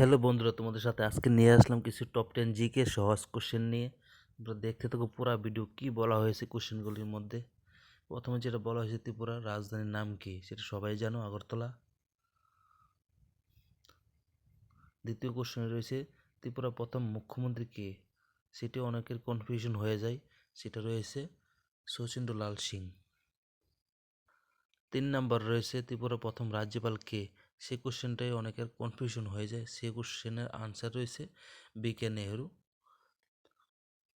Hello বন্ধুরা, তোমাদের সাথে আজকে নিয়ে আসলাম কিছু টপ 10 জিকে সহজ কোশ্চেন নিয়ে। তোমরা দেখতে থাকো পুরা ভিডিও। কি বলা হয়েছে কোশ্চেনগুলির মধ্যে? প্রথমে যেটা বলা হয়েছে, ত্রিপুরার রাজধানীর নাম কি? সেটা সবাই জানো, আগরতলা। দ্বিতীয় কোশ্চেনে রয়েছে, ত্রিপুরা প্রথম মুখ্যমন্ত্রী কে? সেটি অনেকের কনফিউশন হয়ে যায়। সেটা রয়েছে শচীন্দ্র লাল সিং। 3 নাম্বার রয়েছে, ত্রিপুরা প্রথম রাজ্যপাল কে? সেই কোশ্চেনটাই অনেকের কনফিউশন হয়ে যায়। সেই কোশ্চেনের আনসার রয়েছে বি.কে. নেহেরু।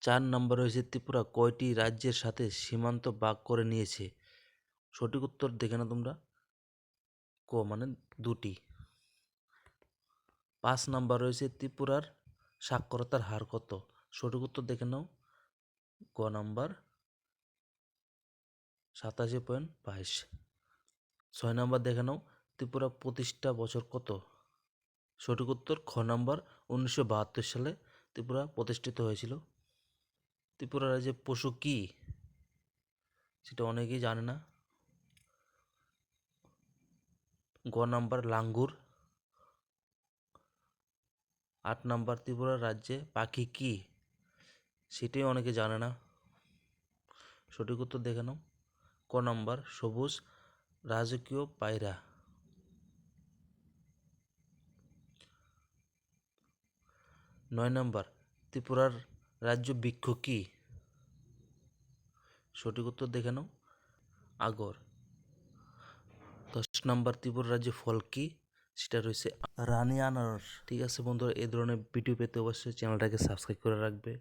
4 নম্বর রয়েছে, ত্রিপুরা কয়টি রাজ্যের সাথে সীমান্ত ভাগ করে নিয়েছে? সঠিক উত্তর দেখে নাও তোমরা। ক মানে 2টি। 5 নাম্বার রয়েছে, ত্রিপুরার সাক্ষরতার হার কত? সঠিক উত্তর দেখে নাও। ক নাম্বার 87.22। 6 নাম্বার দেখে নাও, ত্রিপুরা প্রতিষ্ঠা বছর কত? সঠিক উত্তর খ নাম্বার 1972 সালে ত্রিপুরা প্রতিষ্ঠিত হয়েছিল। ত্রিপুরা রাজ্যের পশু কি? সেটা অনেকেই জানে না। গ নাম্বার লাঙ্গুর। 8 নাম্বার, ত্রিপুরা রাজ্যে পাখি কি? সেটাই অনেকে জানে না। সঠিক উত্তর দেখে নাও। ক নাম্বার সবুজ রাজকীয় পায়রা। 9 নাম্বার, ত্রিপুরার রাজ্য বৃক্ষ কি? সঠিক উত্তর দেখে নাও। আগর। 10 নাম্বার, ত্রিপুরা রাজ্য ফল কি? সেটা রয়েছে রানী আনারস। ঠিক আছে বন্ধুরা, এই ধরনের ভিডিও পেতে অবশ্যই চ্যানেলটাকে সাবস্ক্রাইব করে রাখবে।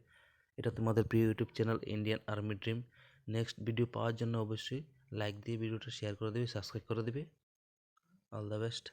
এটা তোমাদের প্রিয় YouTube channel Indian army dream. Next video পাওয়ার জন্য অবশ্যই লাইক দিয়ে ভিডিওটা শেয়ার করে দেবে, সাবস্ক্রাইব করে দেবে। All the best.